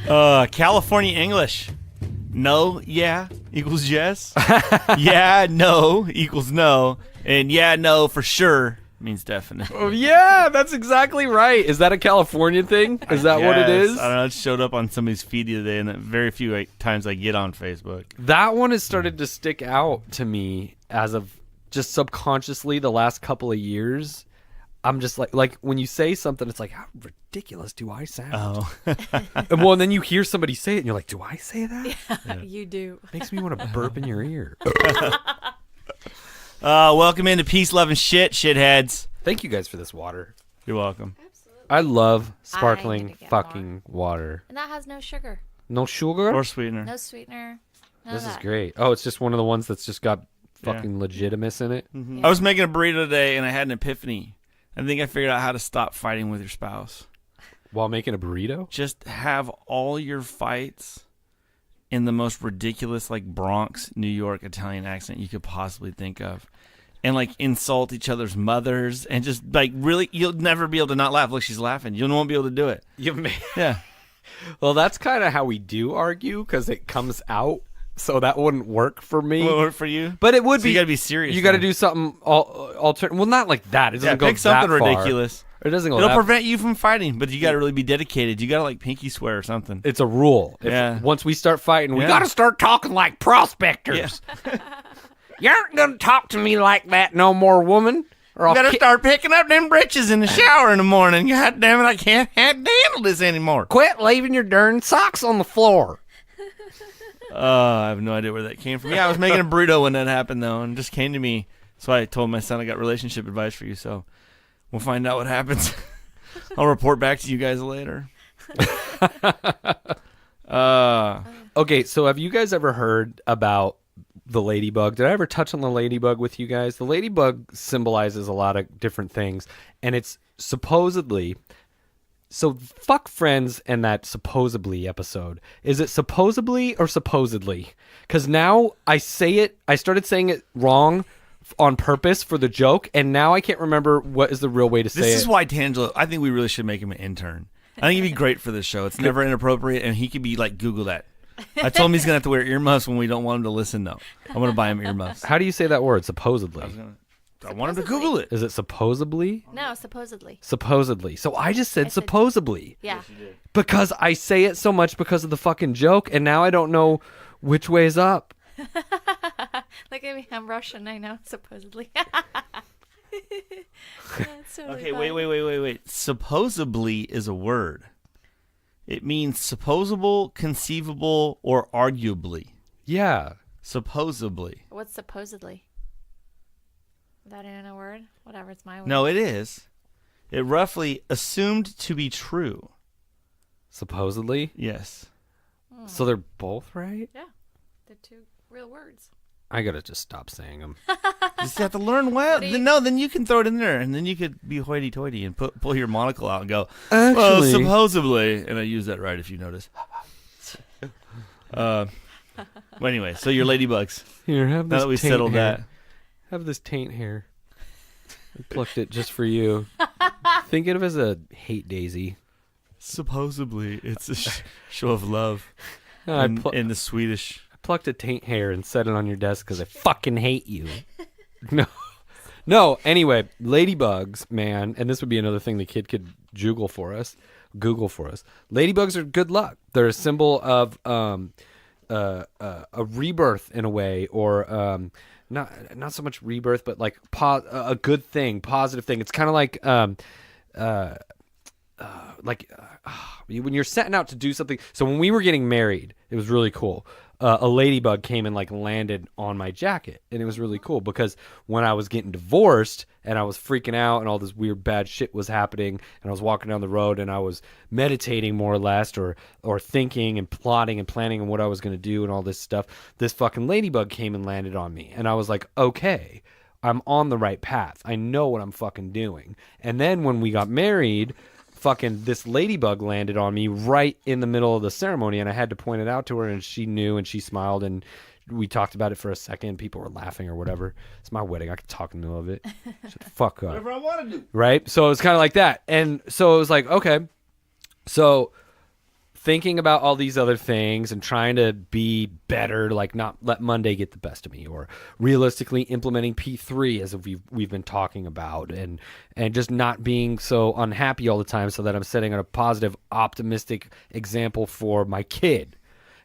California English. No, yeah equals yes. Yeah, no equals no. And yeah, no for sure means definite. Oh, yeah, that's exactly right. Is that a California thing? Is that what it is? I don't know. It showed up on somebody's feed the other day, and very few times I get on Facebook. That one has started to stick out to me as of just subconsciously the last couple of years. I'm just like when you say something, it's like, how ridiculous do I sound? Oh. And then you hear somebody say it, and you're like, do I say that? Yeah. You do. Makes me want to burp in your ear. Welcome into Peace, Love, and Shitheads. Thank you guys for this water. You're welcome. Absolutely. I love I sparkling need to get fucking water. And that has no sugar, No sugar? Or sweetener. no sweetener. None This of is that. great. Oh, it's just one of the ones that's just got fucking legitimacy in it. Mm-hmm. I was making a burrito today, and I had an epiphany. I think I figured out how to stop fighting with your spouse. While making a burrito? Just have all your fights in the most ridiculous, like, Bronx, New York Italian accent you could possibly think of. And, like, insult each other's mothers. And just, like, really, you'll never be able to not laugh. Look, she's laughing. You won't be able to do it. Yeah. Well, that's kind of how we do argue, because it comes out. So that wouldn't work for me. Will it work for you? But it would So be. you got to be serious. You got to do something alternative. Well, not like that. It doesn't go pick something that far. ridiculous. It doesn't go It'll that prevent you from fighting, but you got to really be dedicated. You got to, like, pinky swear or something. It's a rule. Yeah. Once we start fighting, we Yeah. got to start talking like prospectors. Yeah. You aren't going to talk to me like that no more, woman. Or You I'll got to start picking up them britches in the shower in the morning. God damn it, I can't handle this anymore. quit leaving your darn socks on the floor. I have no idea where that came from. Yeah, I was making a burrito when that happened, though, and it just came to me. So I told my son I got relationship advice for you, so we'll find out what happens. I'll report back to you guys later. Okay, so have you guys ever heard about the ladybug? Did I ever touch on the ladybug with you guys? The ladybug symbolizes a lot of different things, and it's supposedly... So fuck Friends and that supposedly episode. Is it supposedly or supposedly? Because now I started saying it wrong on purpose for the joke, and now I can't remember what is the real way to say it. This is why Tangelo, I think we really should make him an intern. I think he'd be great for this show. It's never inappropriate, and he could be like, Google that. I told him he's going to have to wear earmuffs when we don't want him to listen, though. I'm going to buy him earmuffs. How do you say that word, supposedly? I want him to Google it. Is it supposedly? No, supposedly. Supposedly. So I just said supposedly. Yeah. Because I say it so much because of the fucking joke, and now I don't know which way is up. Look at me. I'm Russian. I know. Supposedly. That's really Okay, funny. wait. Supposedly is a word. It means supposable, conceivable, or arguably. Yeah. Supposedly. What's supposedly? Without even a word? Whatever, it's my word. No, it is. It roughly assumed to be true. Supposedly? Yes. So they're both right? Yeah. They're two real words. I gotta just stop saying them. You just have to learn well. Then you can throw it in there, and then you could be hoity-toity and pull your monocle out and go, well, Actually- supposedly, and I use that right if you notice. Well, anyway, so your ladybugs. Here, have this Now that we taint settled hair. that. Have this taint hair. I plucked it just for you. Think of it as a hate daisy. Supposedly, it's a show of love I in the Swedish. plucked a taint hair and set it on your desk because I fucking hate you. No. Anyway, ladybugs, man, and this would be another thing the kid could Google for us. Ladybugs are good luck. They're a symbol of a rebirth in a way, or not so much rebirth, but like a good thing, positive thing. It's kind of like when you're setting out to do something. So when we were getting married, it was really cool. A ladybug came and like landed on my jacket, and it was really cool because when I was getting divorced and I was freaking out and all this weird bad shit was happening, and I was walking down the road and I was meditating more or less, or thinking and plotting and planning on what I was going to do and all this stuff, this fucking ladybug came and landed on me, and I was like, okay, I'm on the right path. I know what I'm fucking doing. And then when we got married, fucking this ladybug landed on me right in the middle of the ceremony, and I had to point it out to her, and she knew, and she smiled, and we talked about it for a second. People were laughing or whatever. It's my wedding. I could talk in the middle of it. Shut the fuck up. Whatever I want to do. Right? So it was kind of like that. And so it was like, okay. So thinking about all these other things and trying to be better, like not let Monday get the best of me, or realistically implementing P3 as we've been talking about, and just not being so unhappy all the time, so that I'm setting a positive, optimistic example for my kid.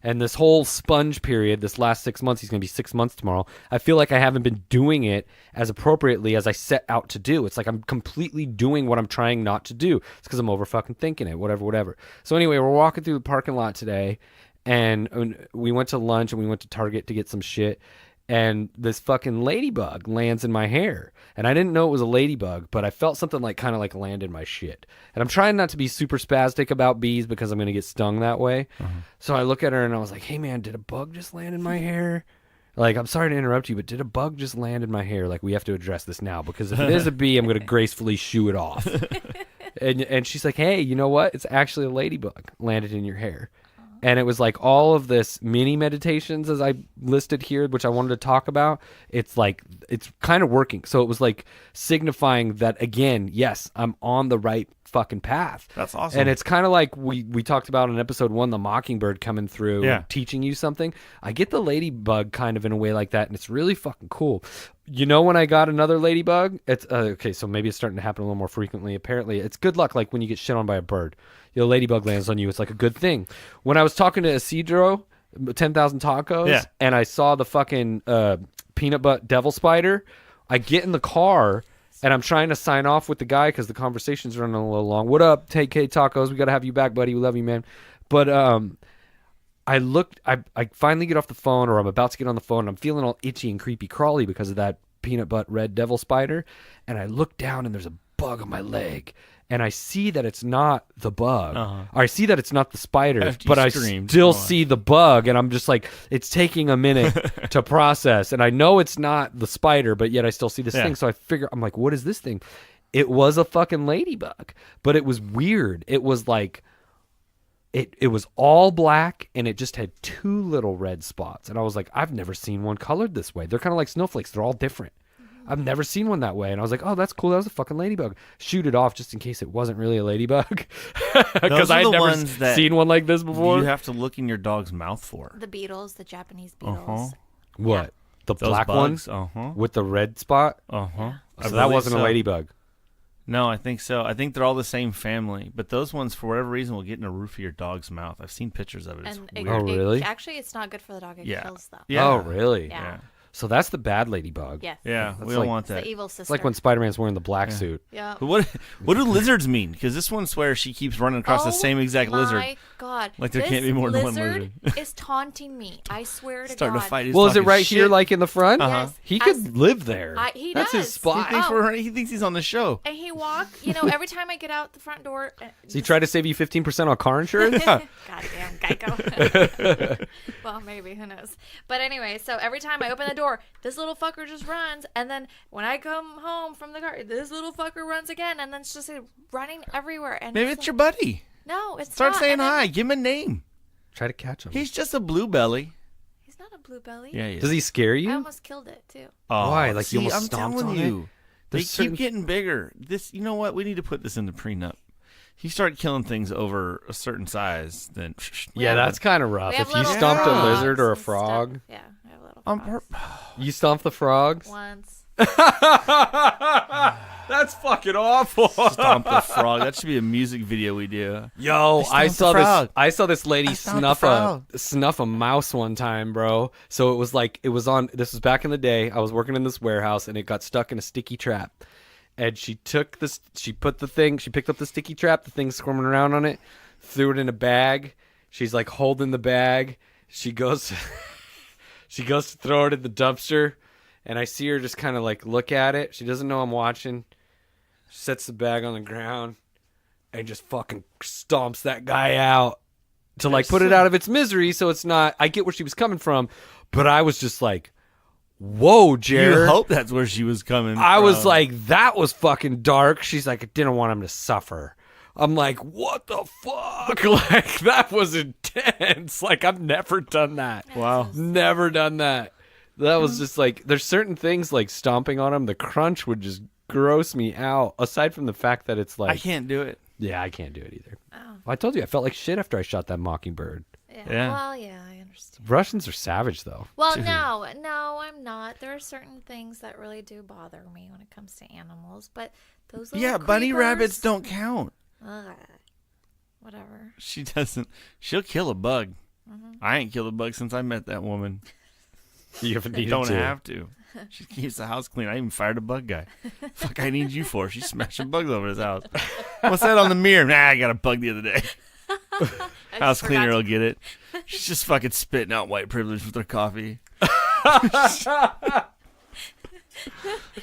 And this whole sponge period, this last 6 months, he's going to be 6 months tomorrow, I feel like I haven't been doing it as appropriately as I set out to do. It's like I'm completely doing what I'm trying not to do. It's because I'm over fucking thinking it, whatever. So anyway, we're walking through the parking lot today, and we went to lunch, and we went to Target to get some shit, and this fucking ladybug lands in my hair. And I didn't know it was a ladybug, but I felt something like kind of like land in my shit. And I'm trying not to be super spastic about bees because I'm going to get stung that way. So I look at her and I was like, hey man, did a bug just land in my hair? Like, I'm sorry to interrupt you, but did a bug just land in my hair? Like, we have to address this now, because if it is a bee, I'm going to gracefully shoo it off. And she's like, hey, you know what? It's actually a ladybug landed in your hair. And it was like all of this mini meditations, as I listed here, which I wanted to talk about. It's like, it's kind of working. So it was like signifying that, again, yes, I'm on the right fucking path. That's awesome. And it's kind of like we talked about in episode 1, the mockingbird coming through, teaching you something. I get the ladybug kind of in a way like that, and it's really fucking cool. You know, when I got another ladybug, it's okay, so maybe it's starting to happen a little more frequently. Apparently, it's good luck, like when you get shit on by a bird. A ladybug lands on you, it's like a good thing. When I was talking to Isidro, 10,000 Tacos, and I saw the fucking peanut butter devil spider, I get in the car, and I'm trying to sign off with the guy because the conversation's running a little long. What up, TK Tacos? We got to have you back, buddy. We love you, man. But I finally get off the phone, or I'm about to get on the phone, and I'm feeling all itchy and creepy crawly because of that peanut butter red devil spider. And I look down, and there's a bug on my leg. And I see that it's not the bug. Or I see that it's not the spider, but I still see the bug. And I'm just like, it's taking a minute to process. And I know it's not the spider, but yet I still see this thing. So I figure, I'm like, what is this thing? It was a fucking ladybug. But it was weird. It was like, it was all black, and it just had 2 little red spots. And I was like, I've never seen one colored this way. They're kind of like snowflakes. They're all different. I've never seen one that way. And I was like, oh, that's cool. That was a fucking ladybug. Shoot it off just in case it wasn't really a ladybug. Because I had never seen one like this before. You have to look in your dog's mouth for. The beetles, the Japanese beetles. What? The Those black bugs? one? With the red spot? So that wasn't a ladybug. No, I think so. I think they're all the same family. But those ones, for whatever reason, will get in a roof of your dog's mouth. I've seen pictures of it. It's weird. Oh, really? Actually, it's not good for the dog. It kills them. Yeah. Oh, really? Yeah. So that's the bad ladybug. Yes. Yeah, we That's don't like- want that. It's the evil sister. It's like when Spider-Man's wearing the black suit. Yeah. But what do lizards mean? Because this one swears she keeps running across the same exact lizard. Oh my God. Like there can't be more than one lizard lizard. is taunting me. I swear to Starting God. to fight his Well, is it talking right shit. here, like in the front? Yes. He could live there. He That's his does. spot. He thinks he's on the show. And he walked, every time I get out the front door. Does he try to save you 15% on car insurance? Goddamn Geico. Well, maybe. Who knows? But anyway, so every time I open the door, this little fucker just runs. And then when I come home from the car, this little fucker runs again. And then it's just running everywhere. And Maybe it's your buddy. No, it's Start not. saying And then- hi. Give him a name. Try to catch him. He's just a blue belly. He's not a blue belly. Yeah, he is. Does he scare I you? almost killed it, too. Oh, Why? Like, you almost I'm stomped telling on it? you. They There's certain- keep getting bigger. You know what? We need to put this in the prenup. If you start killing things over a certain size, then Yeah, that's kind of rough. We have If you little stomped a frogs lizard or a and stuff. frog, Yeah, I have little on frogs. you stomped the frogs. Once. That's fucking awful. Stomp the frog. That should be a music video we do. Yo, I stomped the frog. saw this lady stomped the snuff a mouse one time, bro. So it was like this was back in the day. I was working in this warehouse, and it got stuck in a sticky trap. And she picked up the sticky trap, the thing squirming around on it, threw it in a bag. She's like holding the bag. She goes to throw it in the dumpster, and I see her just kind of like look at it. She doesn't know I'm watching. She sets the bag on the ground and just fucking stomps that guy out to like put it out of its misery. So it's not, I get where she was coming from, but I was just like, whoa, Jared. You hope that's where she was coming I from. was like, that was fucking dark. She's like, I didn't want him to suffer. I'm like, what the fuck? Like, that was intense. Like, I've never done that. Wow. Never done that. That was just like, there's certain things like stomping on them. The crunch would just gross me out. Aside from the fact that it's like, I can't do it. Yeah, I can't do it either. Oh. I told you I felt like shit after I shot that mockingbird. Yeah. Well, yeah, I understand. Russians are savage, though. Well, Dude. no, I'm not. There are certain things that really do bother me when it comes to animals, but those little Yeah, bunny creepers- rabbits don't count. Ugh. Whatever. She doesn't. She'll kill a bug. I ain't killed a bug since I met that woman. You haven't needed Don't to. have to. She keeps the house clean. I even fired a bug guy. Fuck, I need you for? She's smashing bugs over his house. What's that on the mirror? Nah, I got a bug the other day. House cleaner will get it. She's just fucking spitting out white privilege with her coffee.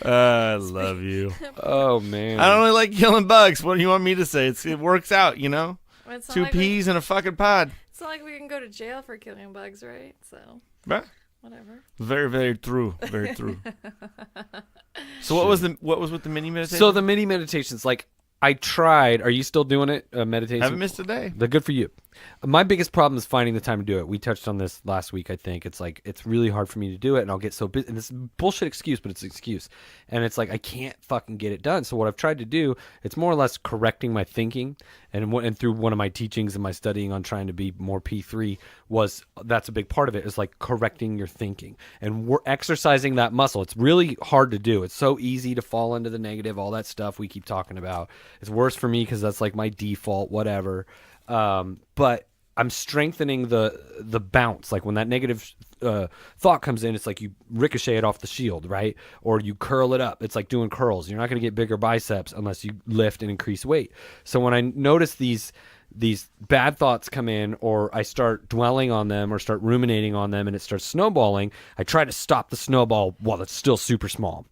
I love you. Oh, man. I don't really like killing bugs. What do you want me to say? It works out, you know? It's not Two like peas in a fucking pod. It's not like we can go to jail for killing bugs, right? So, Right? whatever. Very, very true. Very true. So what was with the mini meditation? So the mini meditations, like, I tried. Are you still doing it? Meditation? Haven't missed a day. They're good for you. My biggest problem is finding the time to do it. We touched on this last week, I think. It's like, it's really hard for me to do it, and I'll get so busy. And it's a bullshit excuse, but it's an excuse. And it's like, I can't fucking get it done. So what I've tried to do, it's more or less correcting my thinking. And through one of my teachings and my studying on trying to be more P3 that's a big part of it, is like correcting your thinking. And we're exercising that muscle. It's really hard to do. It's so easy to fall into the negative, all that stuff we keep talking about. It's worse for me because that's like my default, whatever. But I'm strengthening the bounce. Like when that negative thought comes in, it's like you ricochet it off the shield, right? Or you curl it up. It's like doing curls. You're not going to get bigger biceps unless you lift and increase weight. So when I notice these bad thoughts come in, or I start dwelling on them or start ruminating on them and it starts snowballing, I try to stop the snowball while it's still super small.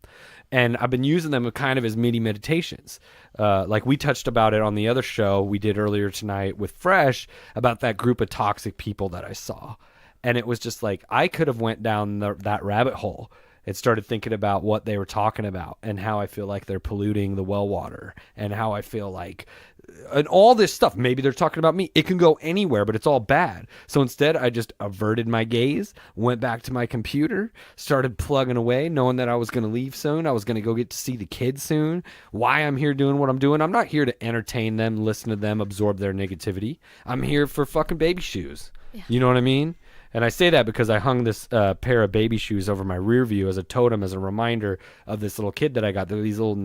And I've been using them kind of as mini meditations. Like we touched about it on the other show we did earlier tonight with Fresh, about that group of toxic people that I saw. And it was just like, I could have went down that rabbit hole and started thinking about what they were talking about and how I feel like they're polluting the well water and how I feel like, and all this stuff. Maybe they're talking about me. It can go anywhere, but it's all bad. So instead, I just averted my gaze, went back to my computer, started plugging away, knowing that I was going to leave soon. I was going to go get to see the kids soon. Why I'm here doing what I'm doing. I'm not here to entertain them, listen to them, absorb their negativity. I'm here for fucking baby shoes. Yeah. You know what I mean? And I say that because I hung this pair of baby shoes over my rear view as a totem, as a reminder of this little kid that I got. They're these little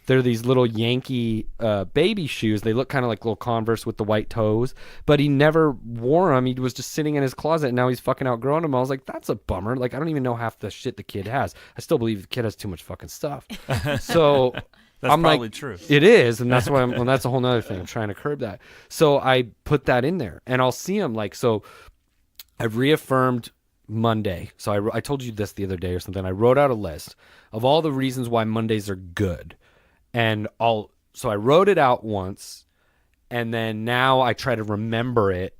they're these little Yankee baby shoes. They look kind of like little Converse with the white toes, but he never wore them. He was just sitting in his closet, and now he's fucking outgrown them. I was like, that's a bummer. Like, I don't even know half the shit the kid has. I still believe the kid has too much fucking stuff. So That's I'm probably like, true. It is, and that's why that's a whole nother thing. I'm trying to curb that. So I put that in there, and I'll see them like, so I've reaffirmed Monday. So I told you this the other day or something. I wrote out a list of all the reasons why Mondays are good, and so I wrote it out once, and then now I try to remember it,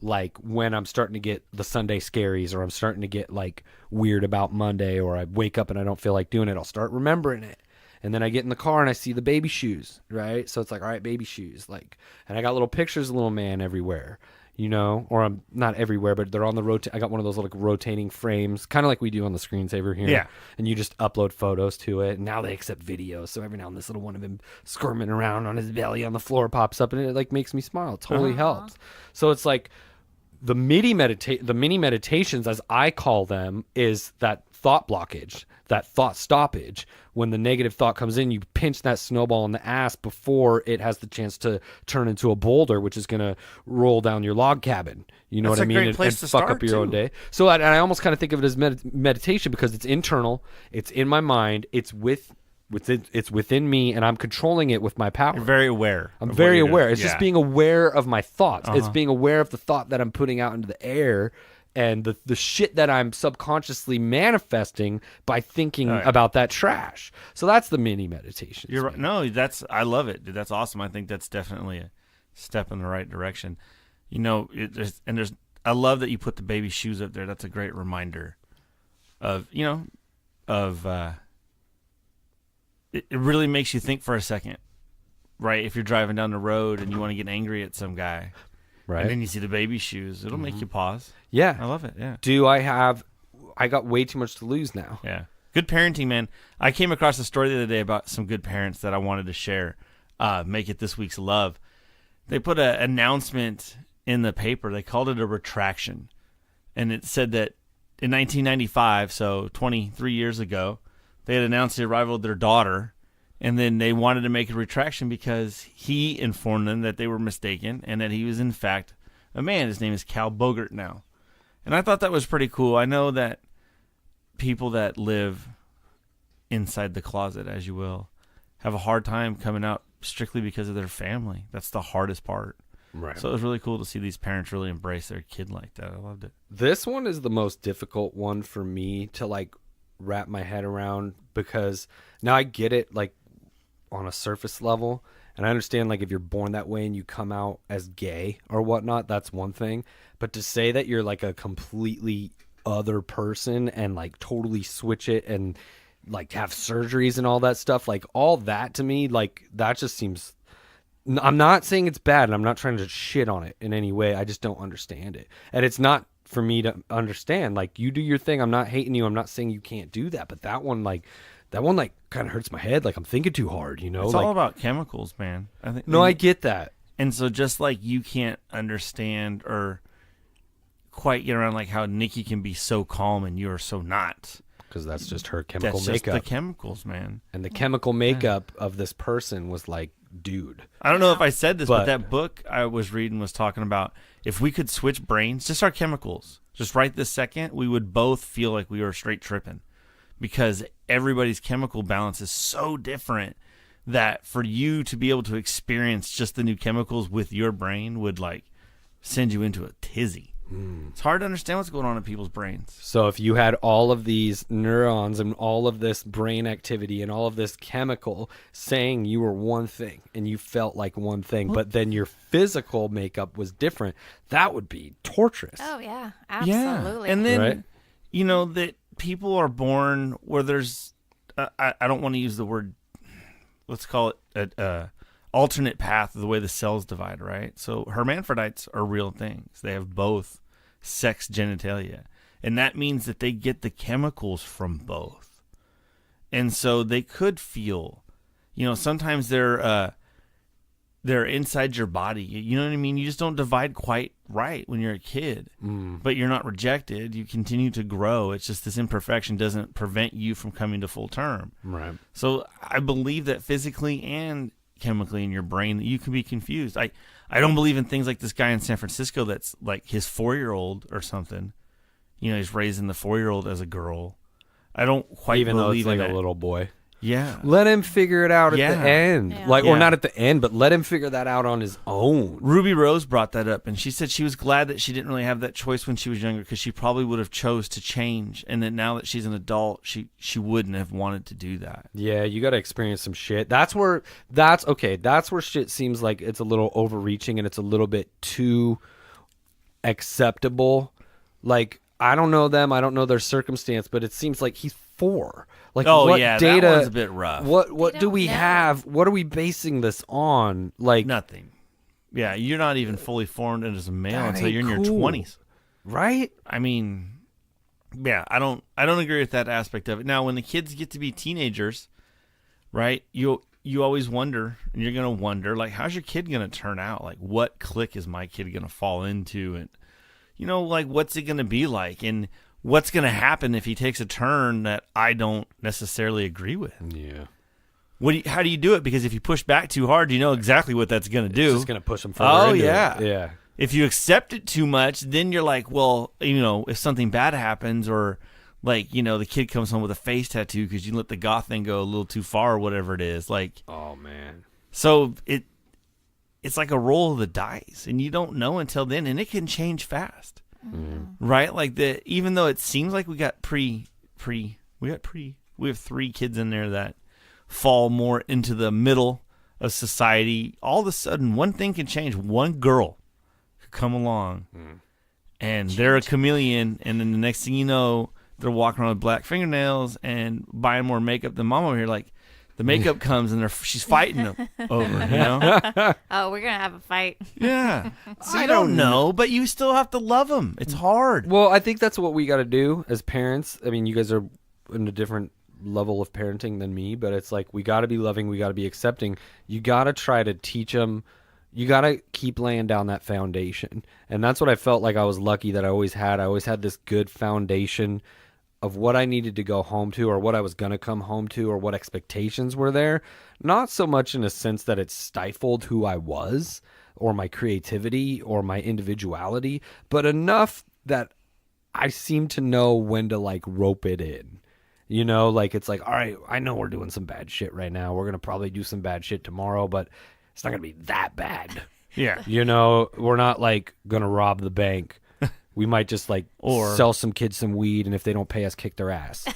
like when I'm starting to get the Sunday scaries, or I'm starting to get like weird about Monday, or I wake up and I don't feel like doing it. I'll start remembering it. And then I get in the car and I see the baby shoes, right? So it's like, all right, baby shoes. Like, and I got little pictures of little man everywhere, you know, or I'm not everywhere, but they're on the I got one of those like rotating frames, kind of like we do on the screensaver here. Yeah. And you just upload photos to it. And now they accept videos. So every now and then this little one of him squirming around on his belly on the floor pops up, and it like makes me smile. It totally helps. So it's like the mini meditations, as I call them, is that thought blockage, that thought stoppage. When the negative thought comes in, you pinch that snowball in the ass before it has the chance to turn into a boulder, which is going to roll down your log cabin. You know That's what I a mean? great place to fuck start, up your own too. day. So I almost kind of think of it as meditation, because it's internal, it's in my mind, it's within me, and I'm controlling it with my power. You're very aware. I'm very aware. It's Yeah. just being aware of my thoughts. It's being aware of the thought that I'm putting out into the air, and the shit that I'm subconsciously manifesting by thinking about that trash. So that's the mini meditation. You're right. No, I love it, dude. That's awesome. I think that's definitely a step in the right direction. You know, I love that you put the baby shoes up there. That's a great reminder of, it really makes you think for a second, right? If you're driving down the road and you want to get angry at some guy, Right. and then you see the baby shoes, it'll make you pause. Yeah. I love it. Yeah. I got way too much to lose now. Yeah. Good parenting, man. I came across a story the other day about some good parents that I wanted to share. make it this week's love. They put an announcement in the paper. They called it a retraction. And it said that in 1995, so 23 years ago, they had announced the arrival of their daughter. And then they wanted to make a retraction because he informed them that they were mistaken and that he was, in fact, a man. His name is Cal Bogert now. And I thought that was pretty cool. I know that people that live inside the closet, as you will, have a hard time coming out strictly because of their family. That's the hardest part. Right. So it was really cool to see these parents really embrace their kid like that. I loved it. This one is the most difficult one for me to like wrap my head around, because now I get it like on a surface level, and I understand like if you're born that way and you come out as gay or whatnot, that's one thing. But to say that you're like a completely other person and like totally switch it and like have surgeries and all that stuff, like all that to me, like that just seems, I'm not saying it's bad and I'm not trying to shit on it in any way. I just don't understand it. And it's not for me to understand. Like, you do your thing. I'm not hating you. I'm not saying you can't do that. But that one kind of hurts my head. Like I'm thinking too hard, you know? It's like, all about chemicals, man. I think. No, I get that. And so just like you can't understand or quite get around like how Nikki can be so calm and you're so not. Because that's just her chemical That's makeup. just the chemicals, man. And the chemical makeup of this person was like, dude. I don't know if I said this, but that book I was reading was talking about if we could switch brains, just our chemicals, just right this second, we would both feel like we were straight tripping, because everybody's chemical balance is so different that for you to be able to experience just the new chemicals with your brain would like send you into a tizzy. It's hard to understand what's going on in people's brains. So if you had all of these neurons and all of this brain activity and all of this chemical saying you were one thing and you felt like one thing, but then your physical makeup was different, that would be torturous. Oh, yeah. Absolutely. Yeah. And then, Right? you know, that people are born where there's, I don't want to use the word, let's call it alternate path of the way the cells divide, right? So hermaphrodites are real things. They have both sex genitalia. And that means that they get the chemicals from both. And so they could feel, you know, sometimes they're inside your body. You know what I mean? You just don't divide quite right when you're a kid. But you're not rejected. You continue to grow. It's just this imperfection doesn't prevent you from coming to full term. Right. So I believe that physically and chemically in your brain that you can be confused. I don't believe in things like this guy in San Francisco that's like his 4-year-old or something. You know, he's raising the 4-year-old as a girl. I don't quite Even though believe it's like in a it. little boy. Yeah. Let him figure it out at Yeah. the end. Yeah. Like, or Yeah. not at the end, but let him figure that out on his own. Ruby Rose brought that up, and she said she was glad that she didn't really have that choice when she was younger, because she probably would have chose to change, and that now that she's an adult, she wouldn't have wanted to do that. Yeah, you got to experience some shit. That's where shit seems like it's a little overreaching and it's a little bit too acceptable. Like, I don't know them, I don't know their circumstance, but it seems like he's 4. Like, Oh, what yeah, data, that one's a bit rough. What They do don't we know. have? What are we basing this on? Like, Nothing. Yeah, you're not even fully formed as a male That until ain't you're in your cool. 20s. right? I mean, yeah, I don't agree with that aspect of it. Now, when the kids get to be teenagers, right, you always wonder, and you're going to wonder, like, how's your kid going to turn out? Like, what clique is my kid going to fall into? And, you know, like, what's it going to be like? And what's going to happen if he takes a turn that I don't necessarily agree with? Yeah. How do you do it? Because if you push back too hard, you know exactly what that's going to do. It's just going to push him further Oh, into yeah. it. Yeah. If you accept it too much, then you're like, well, you know, if something bad happens, or like, you know, the kid comes home with a face tattoo because you let the goth thing go a little too far or whatever it is. Like, Oh, man. so it's like a roll of the dice, and you don't know until then, and it can change fast. Right? Like, even though it seems like we have 3 kids in there that fall more into the middle of society. All of a sudden, one thing can change. One girl could come along, and they're a chameleon, and then the next thing you know, they're walking around with black fingernails and buying more makeup than mom over here. Like, the makeup comes and she's fighting them over, you know? Oh, we're going to have a fight. Yeah. I don't know, but you still have to love them. It's hard. Well, I think that's what we got to do as parents. I mean, you guys are in a different level of parenting than me, but it's like we got to be loving, we got to be accepting. You got to try to teach them. You got to keep laying down that foundation. And that's what I felt like I was lucky that I always had. I always had this good foundation of what I needed to go home to, or what I was going to come home to, or what expectations were there. Not so much in a sense that it stifled who I was or my creativity or my individuality, but enough that I seem to know when to like rope it in. You know, like it's like, all right, I know we're doing some bad shit right now. We're going to probably do some bad shit tomorrow, but it's not going to be that bad. Yeah. You know, we're not like going to rob the bank. We might just like Or sell some kids some weed, and if they don't pay us, kick their ass.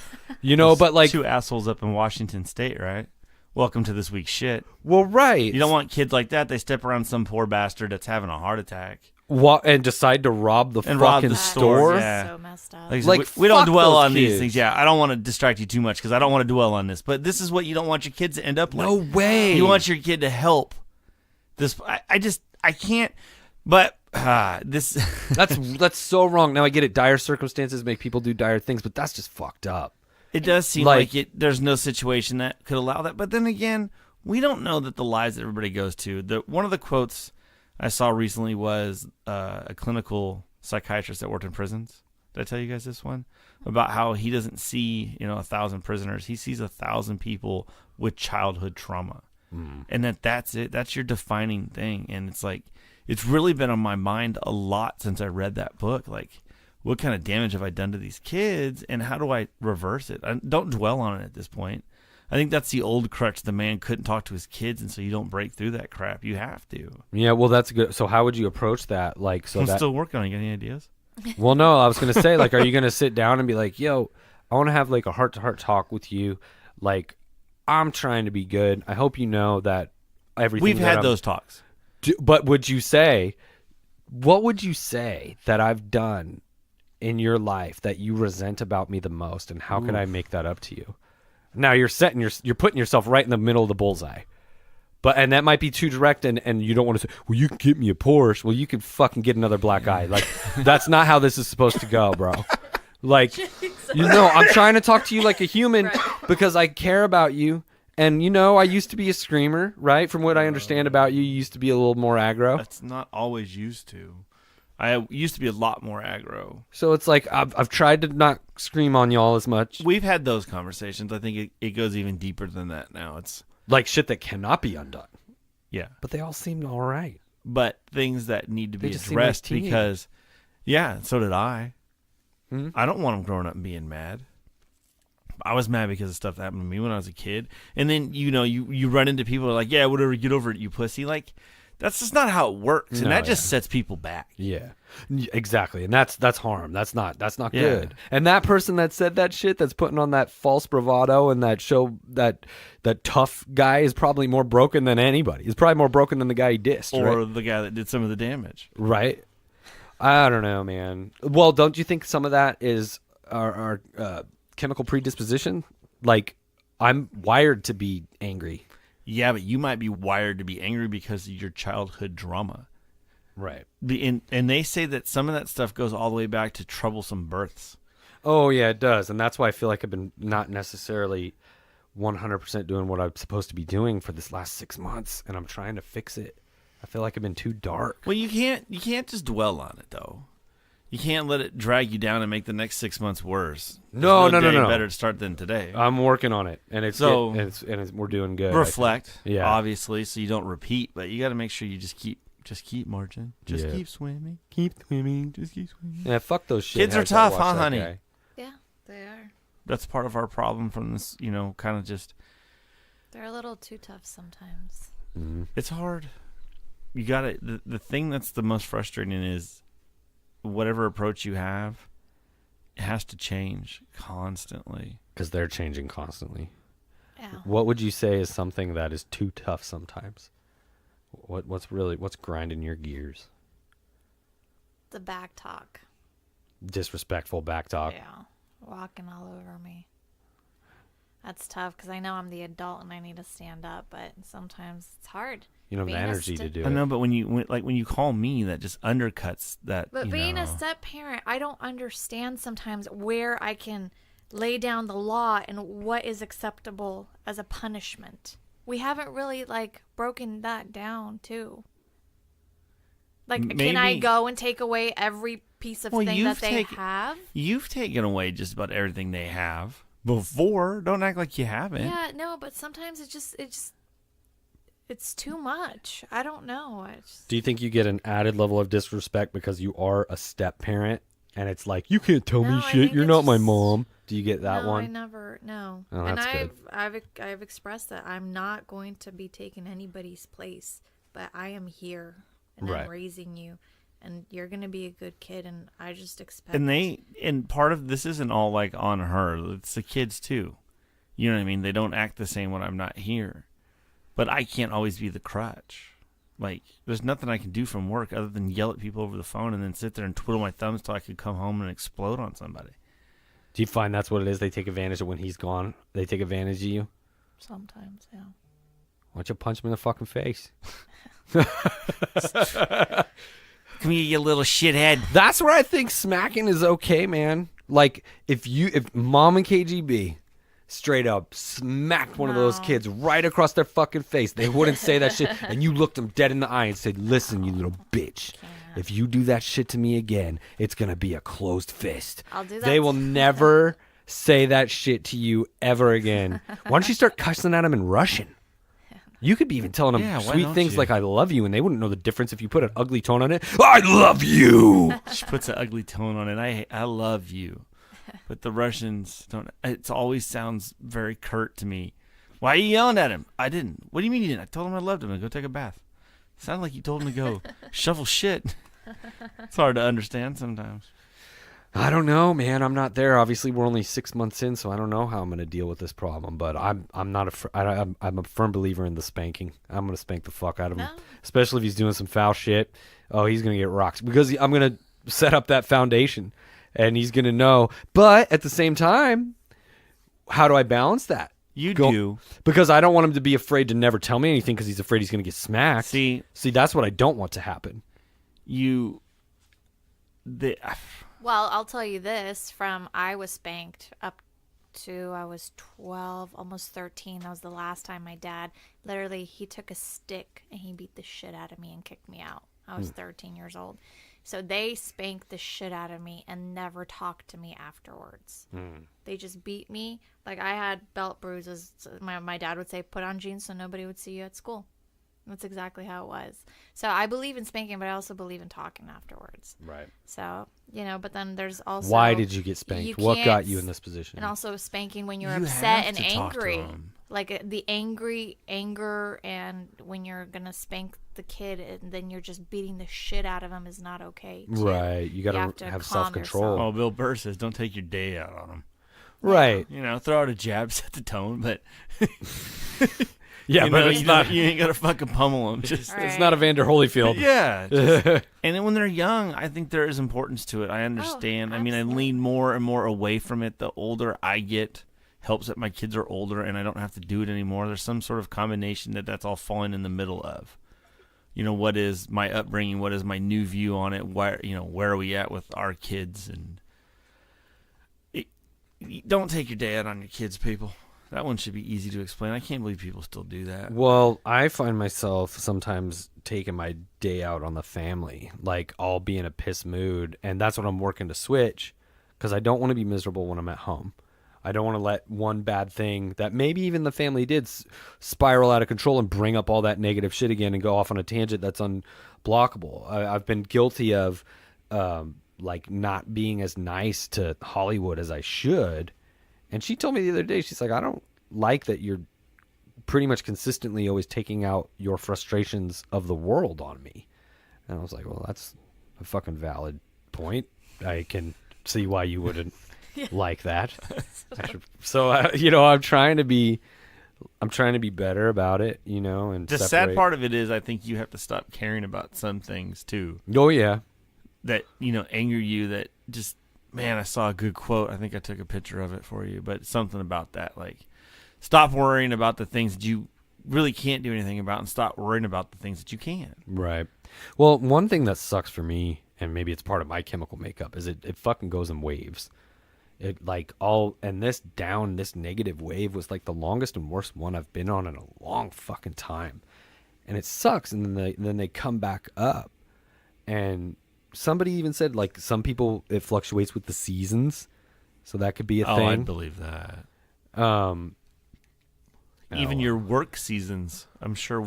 You know, but like 2 assholes up in Washington State, right? Welcome to this week's shit. well, right. You don't want kids like that. They step around some poor bastard that's having a heart attack. And decide to rob the And rob fucking the store. store, yeah. So messed up. Like, we don't fuck dwell those on these kids. things. Yeah, I don't want to distract you too much because I don't want to dwell on this. But this is what you don't want your kids to end up like. No way. You want your kid to help. This, I can't. But this, That's so wrong. Now I get it. Dire circumstances make people do dire things, but that's just fucked up. it does seem Like- like there's no situation that could allow that. But then again, we don't know that the lives that everybody goes to. One of the quotes I saw recently was a clinical psychiatrist that worked in prisons. Did I tell you guys this one? About how he doesn't see, 1,000 prisoners. He sees 1,000 people with childhood trauma. And that's it. That's your defining thing. And it's like, it's really been on my mind a lot since I read that book. Like, what kind of damage have I done to these kids, and how do I reverse it? I don't dwell on it at this point. I think that's the old crutch. The man couldn't talk to his kids, and so you don't break through that crap. You have to. Yeah, well, that's good. So how would you approach that? Like, so I'm that. still working on it. You got any ideas? Well, no, I was gonna say, like, are you gonna sit down and be like, yo, I want to have like a heart-to-heart talk with you. Like, I'm trying to be good. I hope you know that everything. We've that had I'm- those talks. But would you say, what would you say that I've done in your life that you resent about me the most, and how can I make that up to you? Now you're putting yourself right in the middle of the bullseye. And that might be too direct, and you don't want to say, well, you can get me a Porsche. Well, you can fucking get another black eye. Like, that's not how this is supposed to go, bro. Like, I'm trying to talk to you like a human because I care about you. And, I used to be a screamer, right? From what I understand about you, you used to be a little more aggro. That's not always used to. I used to be a lot more aggro. So it's like I've tried to not scream on y'all as much. We've had those conversations. I think it goes even deeper than that now. It's Like shit that cannot be undone. yeah, But they all seem all right. but things that need to be They just seem like addressed teenagers. because yeah, so did I. Hmm? I don't want them growing up and being mad. I was mad because of stuff that happened to me when I was a kid, and then you run into people who are like, yeah, whatever, get over it, you pussy. Like, that's just not how it works, and No, that just yeah. sets people back. Yeah. Exactly. And that's harm. That's not Yeah. good. And that person that said that shit, that's putting on that false bravado and that show that tough guy is probably more broken than anybody. He's probably more broken than the guy he dissed, Or right? the guy that did some of the damage. Right. I don't know, man. Well, don't you think some of that is our chemical predisposition? Like, I'm wired to be angry. Yeah, but you might be wired to be angry because of your childhood drama. Right. And they say that some of that stuff goes all the way back to troublesome births. Oh, yeah, it does. And that's why I feel like I've been not necessarily 100% doing what I'm supposed to be doing for this last 6 months, and I'm trying to fix it. I feel like I've been too dark. Well, you can't just dwell on it though. You can't let it drag you down and make the next 6 months worse. No. There's day better to start than today. I'm working on it, and we're doing good. Reflect, Yeah. obviously, so you don't repeat. But you got to make sure you just keep marching, just Yeah. keep swimming, just keep swimming. Yeah, fuck those shit. Kids are heads that tough, watch huh, that honey? guy. Yeah, they are. That's part of our problem from this, kind of just. They're a little too tough sometimes. It's hard. You got to the thing that's the most frustrating is whatever approach you have, it has to change constantly. Because they're changing constantly. Yeah. What would you say is something that is too tough sometimes? What's grinding your gears? The back talk. Disrespectful back talk. Yeah. Walking all over me. That's tough because I know I'm the adult and I need to stand up, but sometimes it's hard. You don't have the Being a energy to do I it. know, but when you call me, that just undercuts that. But being a step parent, I don't understand sometimes where I can lay down the law and what is acceptable as a punishment. We haven't really like broken that down too. Like, can I go and take away every piece of thing that they have? You've taken away just about everything they have before. Don't act like you haven't. Yeah, no, but sometimes it's too much. I don't know. Do you think you get an added level of disrespect because you are a step parent and it's like, you can't tell me shit, you're not my mom? Do you get that one? I never, no. Oh, and that's good. I've expressed that I'm not going to be taking anybody's place, but I am here and I'm raising you, and you're going to be a good kid, and I just expect. And part of this isn't all like on her. It's the kids too. You know what I mean? They don't act the same when I'm not here. But I can't always be the crutch. Like, there's nothing I can do from work other than yell at people over the phone and then sit there and twiddle my thumbs till I could come home and explode on somebody. Do you find that's what it is? They take advantage of when he's gone? They take advantage of you? Sometimes, yeah. Why don't you punch him in the fucking face? Come here, you little shithead. That's where I think smacking is okay, man. Like, if Mama KGB straight up smacked one of those kids right across their fucking face, they wouldn't say that shit, and you looked them dead in the eye and said, listen, you little bitch, if you do that shit to me again, it's gonna be a closed fist. I'll do that. They will never say that shit to you ever again. Why don't you start cussing at them in Russian? You could be even telling them sweet things like I love you, and they wouldn't know the difference if you put an ugly tone on it. I love you. She puts an ugly tone on it. I love you. But the Russians don't. It always sounds very curt to me. Why are you yelling at him? I didn't. What do you mean you didn't? I told him I loved him and go take a bath. It sounded like you told him to go shovel shit. It's hard to understand sometimes. I don't know, man. I'm not there. Obviously, we're only 6 months in, so I don't know how I'm going to deal with this problem. But I'm a firm believer in the spanking. I'm going to spank the fuck out of him, especially if he's doing some foul shit. Oh, he's going to get rocks because I'm going to set up that foundation, and he's going to know. But at the same time, how do I balance that? You do. Because I don't want him to be afraid to never tell me anything because he's afraid he's going to get smacked. See, that's what I don't want to happen. Well, I'll tell you this, from I was spanked up to I was 12, almost 13. That was the last time my dad, literally, he took a stick and he beat the shit out of me and kicked me out. I was 13 years old. So they spanked the shit out of me and never talked to me afterwards. They just beat me. Like, I had belt bruises. My dad would say, put on jeans so nobody would see you at school. That's exactly how it was. So I believe in spanking, but I also believe in talking afterwards. Right. So, but then there's also... Why did you get spanked? What got you in this position? And also spanking when you're upset and angry. Like the anger, and when you're going to spank the kid and then you're just beating the shit out of him is not okay. Right. You got to have self-control. Oh, Bill Burr says, don't take your day out on him. Right. Throw out a jab, set the tone, but... Yeah, but it's not. You ain't gotta fucking pummel them. It's not Evander Holyfield. Yeah. And then when they're young, I think there is importance to it. I understand. I mean, I lean more and more away from it. The older I get, helps that my kids are older and I don't have to do it anymore. There's some sort of combination that's all falling in the middle of. What is my upbringing? What is my new view on it? Where are we at with our kids? And don't take your day out on your kids, people. That one should be easy to explain. I can't believe people still do that. Well, I find myself sometimes taking my day out on the family. Like, I'll be in a piss mood, and that's what I'm working to switch, because I don't want to be miserable when I'm at home. I don't want to let one bad thing that maybe even the family did spiral out of control and bring up all that negative shit again and go off on a tangent that's unblockable. I've been guilty of not being as nice to Hollywood as I should. And she told me the other day, she's like, I don't like that you're pretty much consistently always taking out your frustrations of the world on me. And I was like, well, that's a fucking valid point. I can see why you wouldn't like that. So, I'm trying to be better about it, and the sad part of it is I think you have to stop caring about some things too. Oh, yeah. That, anger you, that just... Man, I saw a good quote. I think I took a picture of it for you, but something about that. Like, stop worrying about the things that you really can't do anything about and stop worrying about the things that you can. Right. Well, one thing that sucks for me, and maybe it's part of my chemical makeup, is it fucking goes in waves. It like this negative wave was like the longest and worst one I've been on in a long fucking time. And it sucks. And then they come back up. And somebody even said, like, some people, it fluctuates with the seasons. So that could be a thing. Oh, I believe that. Even your work seasons, I'm sure.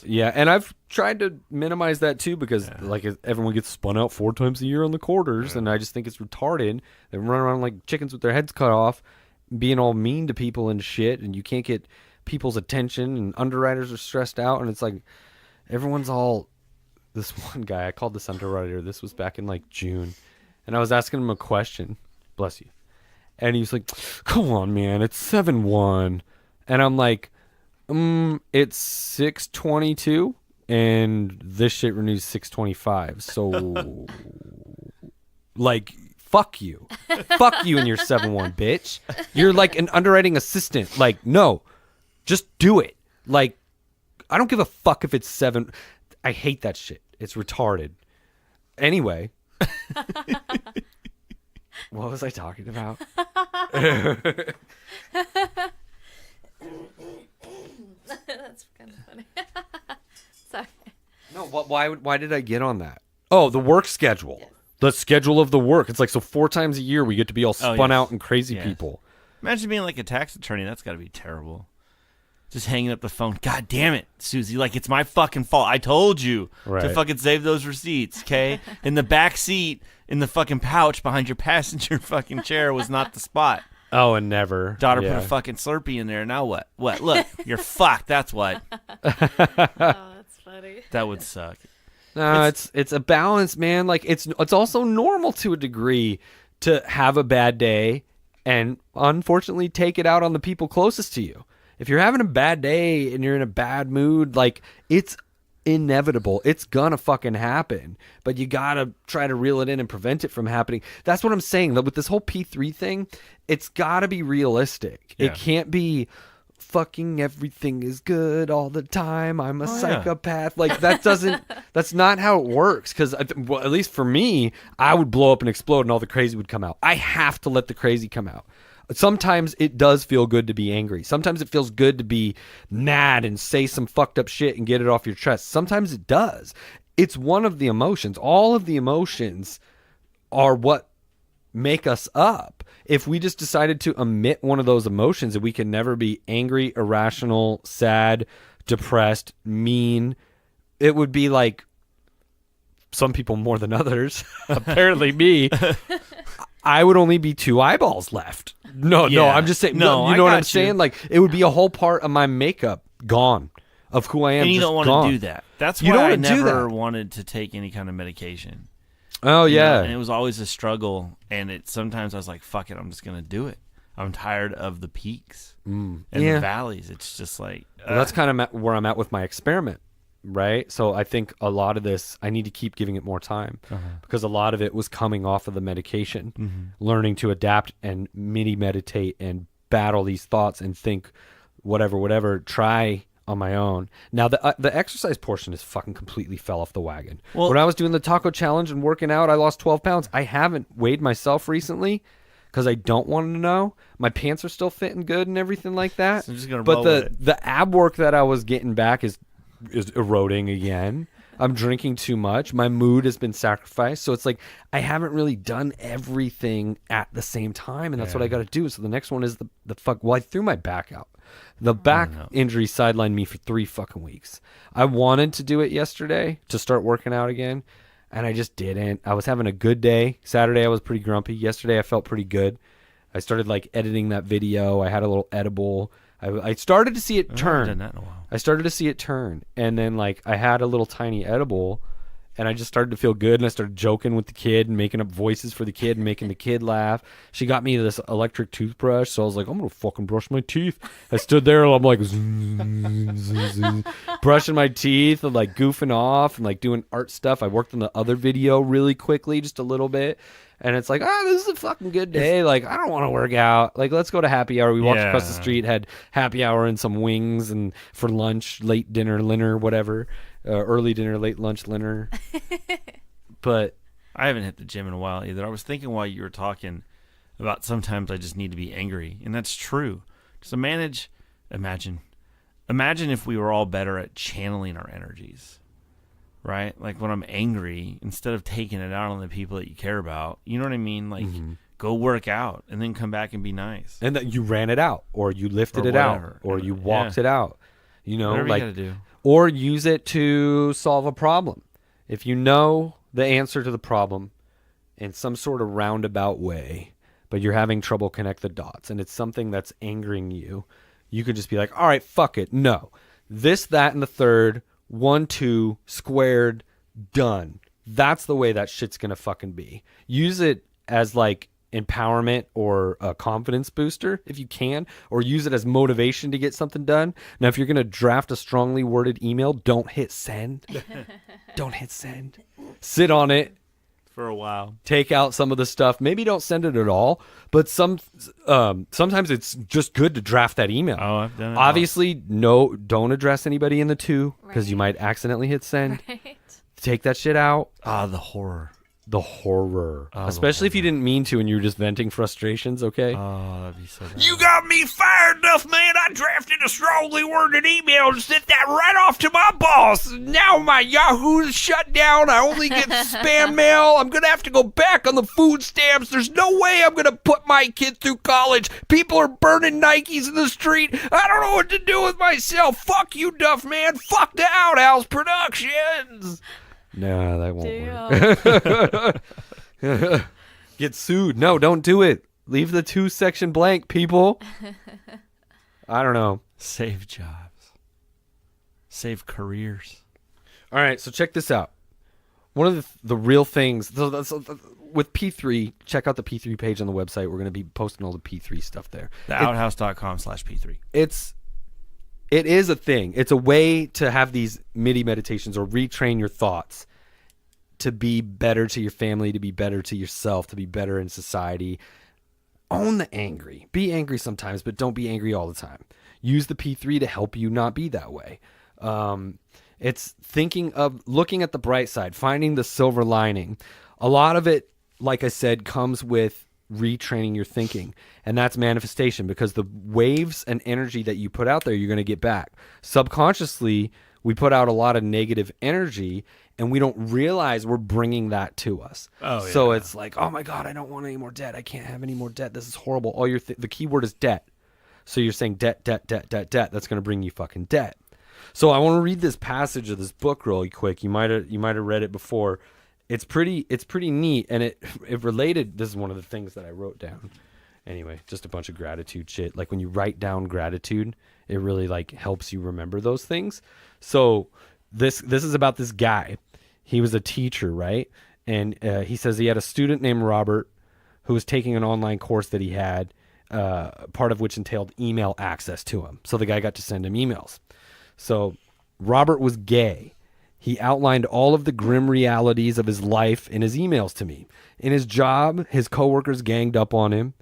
Yeah. And I've tried to minimize that too because like everyone gets spun out 4 times a year on the quarters, and I just think it's retarded. They run around like chickens with their heads cut off, being all mean to people and shit, and you can't get people's attention, and underwriters are stressed out, and it's like everyone's all. This one guy, I called this underwriter. This was back in like June, and I was asking him a question. Bless you. And he was like, "Come on, man, it's 7-1." And I'm like, it's 6/22, and this shit renews 6/25. So, like, fuck you. Fuck you and your 7-1, bitch. You're like an underwriting assistant. Like, no, just do it. Like, I don't give a fuck if it's 7. I hate that shit. It's retarded. Anyway. What was I talking about? That's kind of funny. Sorry. No, why did I get on that? Oh, the work schedule. Yes. The schedule of the work. It's like, so 4 times a year we get to be all spun out and crazy people. Imagine being like a tax attorney. That's got to be terrible. Just hanging up the phone. God damn it, Susie. Like, it's my fucking fault. I told you to fucking save those receipts, okay? In the back seat, in the fucking pouch behind your passenger fucking chair was not the spot. Oh, and never. Daughter put a fucking Slurpee in there. Now what? What? Look, you're fucked. That's what. Oh, that's funny. That would suck. No, it's a balance, man. Like, it's also normal to a degree to have a bad day and unfortunately take it out on the people closest to you. If you're having a bad day and you're in a bad mood, like, it's inevitable. It's gonna fucking happen. But you gotta try to reel it in and prevent it from happening. That's what I'm saying. With this whole P3 thing, it's gotta be realistic. Yeah. It can't be fucking everything is good all the time. I'm a psychopath. Yeah. Like, that doesn't. That's not how it works. Because well, at least for me, I would blow up and explode, and all the crazy would come out. I have to let the crazy come out. Sometimes it does feel good to be angry. Sometimes it feels good to be mad and say some fucked up shit and get it off your chest. Sometimes it does. It's one of the emotions. All of the emotions are what make us up. If we just decided to omit one of those emotions, and we can never be angry, irrational, sad, depressed, mean, it would be like some people more than others, apparently me, I would only be 2 eyeballs left. No, I'm just saying. No, you know what I'm saying? Like, it would be a whole part of my makeup gone, of who I am. And you don't want to do that. That's why I never wanted to take any kind of medication. Oh, yeah. You know? And it was always a struggle. And sometimes I was like, fuck it, I'm just going to do it. I'm tired of the peaks and the valleys. It's just like... Well, that's kind of where I'm at with my experiment, right? So I think a lot of this, I need to keep giving it more time because a lot of it was coming off of the medication, learning to adapt and mini meditate and battle these thoughts and think whatever, try on my own. Now, the exercise portion is fucking completely fell off the wagon. Well, when I was doing the taco challenge and working out, I lost 12 pounds. I haven't weighed myself recently because I don't want to know. My pants are still fitting good and everything like that. So I'm just gonna but roll with it. The ab work that I was getting back is eroding again. I'm drinking too much. My mood has been sacrificed. So it's like I haven't really done everything at the same time, and that's what I got to do. So the next one is the fuck. Well, I threw my back out. The back injury sidelined me for 3 fucking weeks. I wanted to do it yesterday to start working out again, and I just didn't. I was having a good day. Saturday I was pretty grumpy. Yesterday I felt pretty good. I started like editing that video. I had a little edible. I started to see it turn. I haven't done that in a while. I started to see it turn, and then like I had a little tiny edible, and I just started to feel good, and I started joking with the kid and making up voices for the kid and making the kid laugh. She got me this electric toothbrush, so I was like, I'm gonna fucking brush my teeth. I stood there and I'm like brushing my teeth and like goofing off and like doing art stuff. I worked on the other video really quickly, just a little bit. And it's like, this is a fucking good day. Like, I don't want to work out. Like, let's go to happy hour. We walked across the street, had happy hour and some wings, and for lunch, late dinner, dinner, whatever. Early dinner, late lunch, dinner. But I haven't hit the gym in a while either. I was thinking while you were talking, about sometimes I just need to be angry. And that's true. So imagine if we were all better at channeling our energies, right? Like when I'm angry, instead of taking it out on the people that you care about, you know what I mean? Like go work out and then come back and be nice. And that you ran it out, or you lifted Or it out, whatever. or you walked it out, you know, Whatever like, you gotta do. or use it to solve a problem. If you know the answer to the problem in some sort of roundabout way, but you're having trouble connect the dots, and it's something that's angering you, you could just be like, all right, fuck it. No, this, that, and the third, 1, 2, squared, done. That's the way that shit's going to fucking be. Use it as like empowerment or a confidence booster if you can, or use it as motivation to get something done. Now, if you're going to draft a strongly worded email, don't hit send. Don't hit send. Sit on it. For a while. Take out some of the stuff. Maybe don't send it at all, but sometimes it's just good to draft that email. Oh, I've done it. Obviously, don't address anybody in the to, because you might accidentally hit send. Right. Take that shit out. The horror. The horror. Oh, Especially if you didn't mean to and you were just venting frustrations, okay? Oh, that'd be so bad. You got me fired, Duffman. I drafted a strongly worded email and sent that right off to my boss. Now my Yahoo's shut down. I only get spam mail. I'm going to have to go back on the food stamps. There's no way I'm going to put my kid through college. People are burning Nikes in the street. I don't know what to do with myself. Fuck you, Duffman. Fuck the OutHouse Productions. No, that won't work. Get sued. No, don't do it. Leave the 2 section blank, people. I don't know. Save jobs. Save careers. All right, so check this out. One of the real things, with P3, check out the P3 page on the website. We're going to be posting all the P3 stuff there. Theouthouse.com/P3. It is a thing. It's a way to have these MIDI meditations or retrain your thoughts to be better to your family, to be better to yourself, to be better in society. Own the angry. Be angry sometimes, but don't be angry all the time. Use the P3 to help you not be that way. It's thinking of looking at the bright side, finding the silver lining. A lot of it, like I said, comes with retraining your thinking, and that's manifestation, because the waves and energy that you put out there, you're going to get back. Subconsciously, we put out a lot of negative energy, and we don't realize we're bringing that to us. So it's like, oh my God, I don't want any more debt. I can't have any more debt. This is horrible. All the key word is debt. So you're saying debt. That's going to bring you fucking debt. So I want to read this passage of this book really quick. You might have read it before. It's pretty neat, and it related. This is one of the things that I wrote down. Anyway, just a bunch of gratitude shit. Like when you write down gratitude, it really like helps you remember those things. So this is about this guy. He was a teacher, right? And he says he had a student named Robert who was taking an online course that he had, part of which entailed email access to him. So the guy got to send him emails. So Robert was gay. He outlined all of the grim realities of his life in his emails to me. In his job, his coworkers ganged up on him.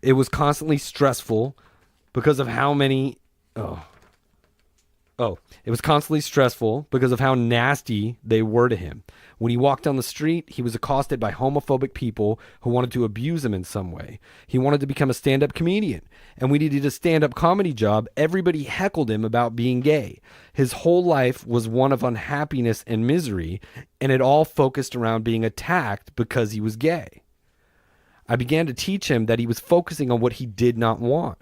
It was constantly stressful because of how many... It was constantly stressful because of how nasty they were to him. When he walked down the street, he was accosted by homophobic people who wanted to abuse him in some way. He wanted to become a stand-up comedian, and when he did a stand-up comedy job, everybody heckled him about being gay. His whole life was one of unhappiness and misery, and it all focused around being attacked because he was gay. I began to teach him that he was focusing on what he did not want.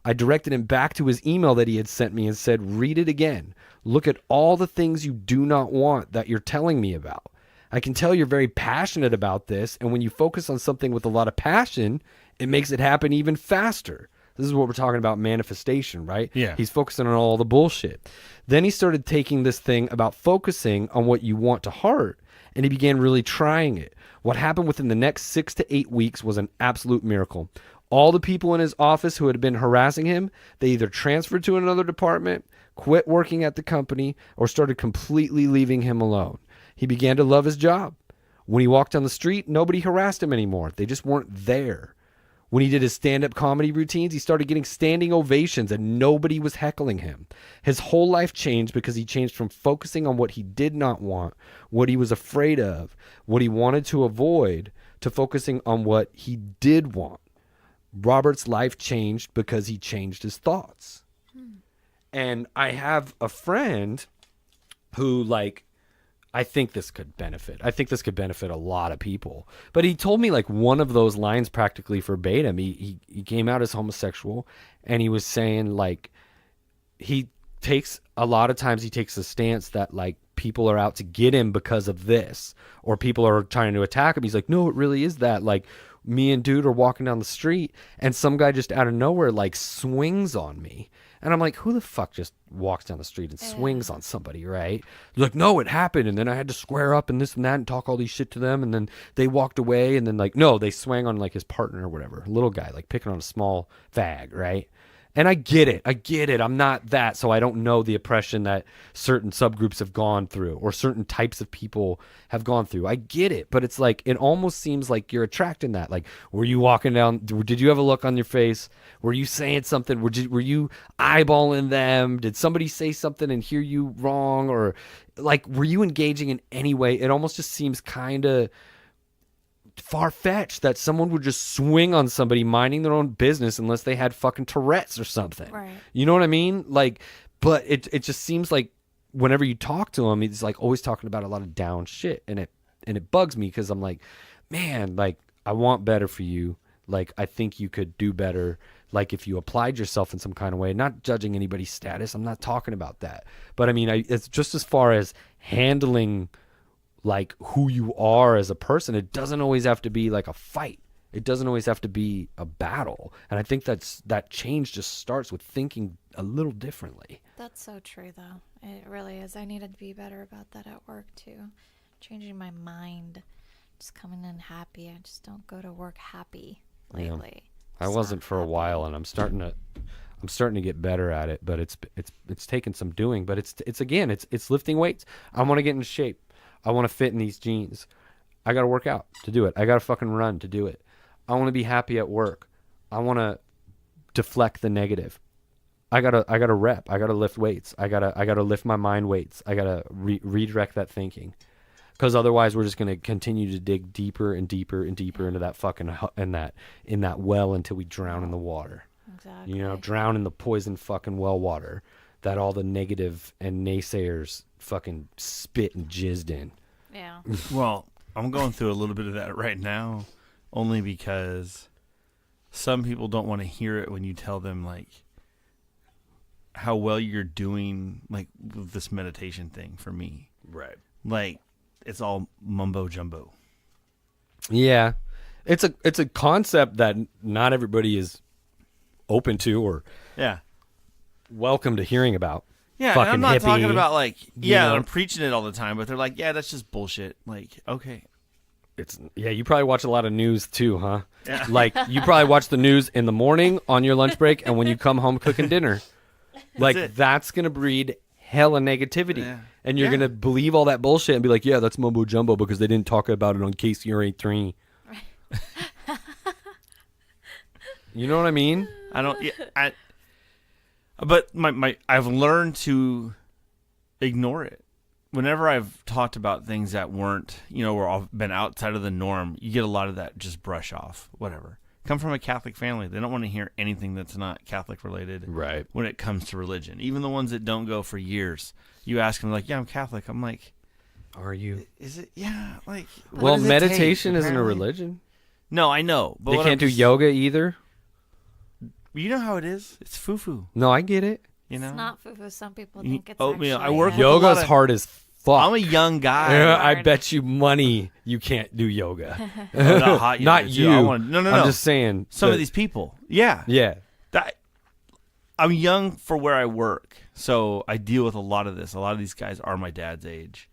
I directed him back to his email that he had sent me and said, read it again. Look at all the things you do not want that you're telling me about. I can tell you're very passionate about this, and when you focus on something with a lot of passion, it makes it happen even faster. This is what we're talking about, manifestation, right? Yeah. He's focusing on all the bullshit. Then he started taking this thing about focusing on what you want to heart, and he began really trying it. What happened within the next 6 to 8 weeks was an absolute miracle. All the people in his office who had been harassing him, they either transferred to another department, quit working at the company, or started completely leaving him alone. He began to love his job. When he walked down the street, nobody harassed him anymore. They just weren't there. When he did his stand-up comedy routines, he started getting standing ovations and nobody was heckling him. His whole life changed because he changed from focusing on what he did not want, what he was afraid of, what he wanted to avoid, to focusing on what he did want. Robert's life changed because he changed his thoughts. And I have a friend who, like, I think this could benefit. I think this could benefit a lot of people. But he told me, like, one of those lines practically verbatim. He came out as homosexual, and he was saying, like, he takes a lot of times he takes a stance that, like, people are out to get him because of this, or people are trying to attack him. He's like, no, it really is that. Like, me and dude are walking down the street, and some guy just out of nowhere, like, swings on me. And I'm like, who the fuck just walks down the street and swings on somebody, right? Like, no, it happened. And then I had to square up and this and that and talk all these shit to them. And then they walked away. And then, like, no, they swang on, like, his partner or whatever. A little guy, like, picking on a small fag, right? And I get it. I'm not that. So I don't know the oppression that certain subgroups have gone through or certain types of people have gone through. I get it. But it's like, it almost seems like you're attracting that. Like, were you walking down? Did you have a look on your face? Were you saying something? Were you eyeballing them? Did somebody say something and hear you wrong? Or, like, were you engaging in any way? It almost just seems kind of far-fetched that someone would just swing on somebody minding their own business unless they had fucking Tourette's or something. Right. You know what I mean? Like, but it just seems like whenever you talk to him, he's like always talking about a lot of down shit, and it bugs me because I'm like, man, like, I want better for you. Like, I think you could do better. Like, if you applied yourself in some kind of way, not judging anybody's status. I'm not talking about that. But I mean, it's just as far as handling, like, who you are as a person. It doesn't always have to be like a fight. It doesn't always have to be a battle. And I think that change just starts with thinking a little differently. That's so true, though. It really is. I needed to be better about that at work, too. Changing my mind. Just coming in happy. I just don't go to work happy lately. I wasn't for a while, and I'm starting to get better at it, but it's taken some doing. But it's lifting weights. I want to get in shape. I want to fit in these jeans. I got to work out to do it. I got to fucking run to do it. I want to be happy at work. I want to deflect the negative. I got to rep. I got to lift weights. I got to lift my mind weights. I got to redirect that thinking. Cuz otherwise we're just going to continue to dig deeper and deeper and deeper into that fucking in that well until we drown in the water. Exactly. You know, drown in the poison fucking well water that all the negative and naysayers fucking spit and jizzed in. Yeah. Well, I'm going through a little bit of that right now, only because some people don't want to hear it when you tell them, like, how well you're doing, like, with this meditation thing for me. Right. Like, it's all mumbo jumbo. Yeah. It's a concept that not everybody is open to or welcome to hearing about. Yeah, fucking and I'm not hippie, talking about, like, yeah, know? I'm preaching it all the time, but they're like, yeah, that's just bullshit. Like, okay. You probably watch a lot of news too, huh? Yeah. Like, you probably watch the news in the morning on your lunch break and when you come home cooking dinner. Like, that's going to breed hella negativity. Yeah. And you're going to believe all that bullshit and be like, yeah, that's mumbo jumbo because they didn't talk about it on KCRA3. Right. You know what I mean? I don't. Yeah, but I've learned to ignore it. Whenever I've talked about things that weren't, or I've been outside of the norm, you get a lot of that just brush off, whatever. Come from a Catholic family. They don't want to hear anything that's not Catholic related. Right. When it comes to religion. Even the ones that don't go for years. You ask them, like, yeah, I'm Catholic. I'm like, are you? Is it? Yeah. Like, well, meditation isn't a apparently? religion. No, I know. But they can't do yoga either. You know how it is? It's foo-foo. No, I get it. You know? It's not foo-foo. Some people think it's oatmeal. actually I work with Yoga's hard as fuck. I'm a young guy. Yeah, I bet you money you can't do yoga. Not hot yoga, Not too. you. No. I'm just saying. Some of these people. Yeah. Yeah. I'm young for where I work, so I deal with a lot of this. A lot of these guys are my dad's age,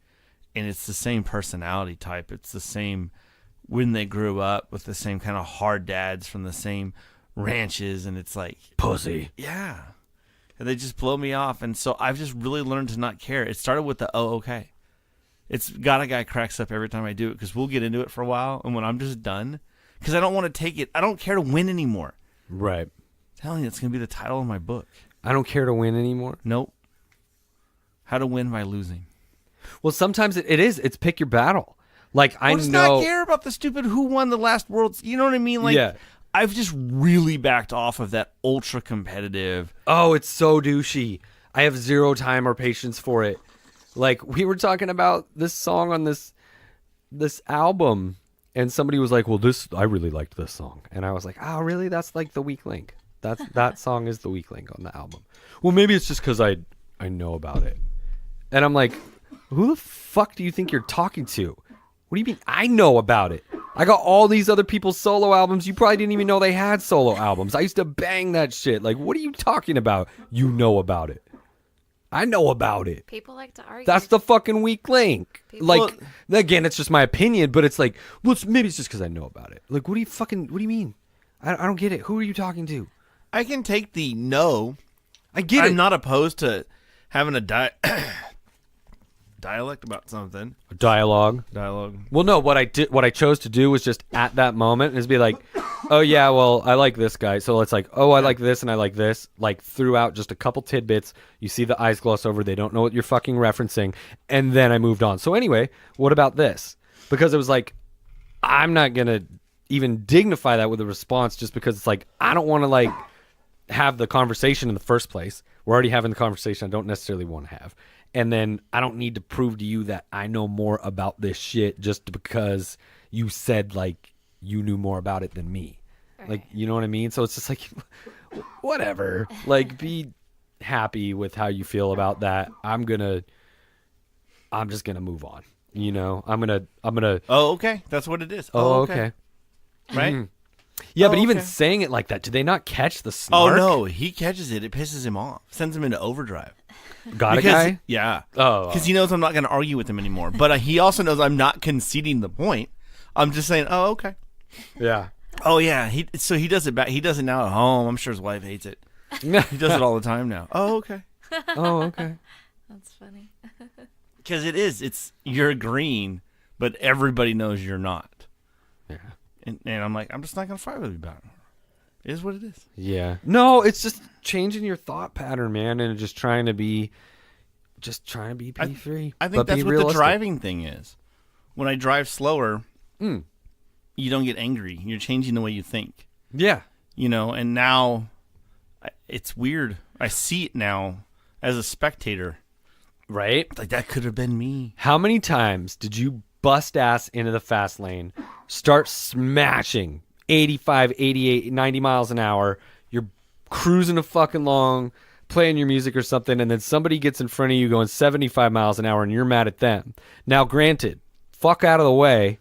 and it's the same personality type. It's the same when they grew up with the same kind of hard dads from the same ranches, and it's like pussy. Yeah. And they just blow me off, and so I've just really learned to not care. It started with the okay. It's got a guy cracks up every time I do it because we'll get into it for a while, and when I'm just done, because I don't want to take it. I don't care to win anymore. Right. I'm telling you, it's going to be the title of my book. I don't care to win anymore. Nope. How to win by losing. Well, sometimes it is. It's pick your battle. Like, I does know. not care about the stupid who won the last Worlds. You know what I mean? Like, Yeah. I've just really backed off of that ultra competitive. Oh, it's so douchey. I have zero time or patience for it. Like, we were talking about this song on this album, and somebody was like, well, I really liked this song. And I was like, oh, really? That's like the weak link. That song is the weak link on the album. Well, maybe it's just because I know about it. And I'm like, who the fuck do you think you're talking to? What do you mean I know about it? I got all these other people's solo albums. You probably didn't even know they had solo albums. I used to bang that shit. Like, what are you talking about? You know about it. I know about it. People like to argue. That's the fucking weak link. People- Like, again, it's just my opinion, but it's like, well, maybe it's just because I know about it. Like, what do you mean? I don't get it. Who are you talking to? I can take the no. I get it. I'm not opposed to having a dialect about something. Dialogue. Well, no, what I chose to do was just at that moment is be like, oh yeah, well, I like this guy. So it's like, oh, I like this and I like this. Like, throughout just a couple tidbits, you see the eyes gloss over. They don't know what you're fucking referencing. And then I moved on. So anyway, what about this? Because it was like, I'm not going to even dignify that with a response just because it's like, I don't want to like have the conversation in the first place. We're already having the conversation I don't necessarily want to have. And then I don't need to prove to you that I know more about this shit just because you said like you knew more about it than me. Right. Like, you know what I mean? So it's just like, whatever. Like, be happy with how you feel about that. I'm just gonna move on. You know, I'm gonna. Oh, okay. That's what it is. Oh, okay. Right? Mhm. Yeah, Oh, but even okay. saying it like that, do they not catch the Oh, snark? no. He catches it. It pisses him off. Sends him into overdrive. Got a Because- guy? Yeah. Oh. Because he knows I'm not going to argue with him anymore. But he also knows I'm not conceding the point. I'm just saying, oh, okay. Yeah. Oh, yeah. So he does it back. He does it now at home. I'm sure his wife hates it. He does it all the time now. Oh, okay. Oh, okay. That's funny. Because it's you're agreeing, but everybody knows you're not. Yeah. And I'm like, I'm just not going to fight with you about it. It is what it is. Yeah. No, it's just changing your thought pattern, man, and just trying to be P3. I think that's what the driving thing is. When I drive slower, you don't get angry. You're changing the way you think. Yeah. You know, and now it's weird. I see it now as a spectator. Right? Like, that could have been me. How many times did you bust ass into the fast lane, start smashing 85, 88, 90 miles an hour, you're cruising a fucking long, playing your music or something, and then somebody gets in front of you going 75 miles an hour and you're mad at them. Now, granted, fuck out of the way,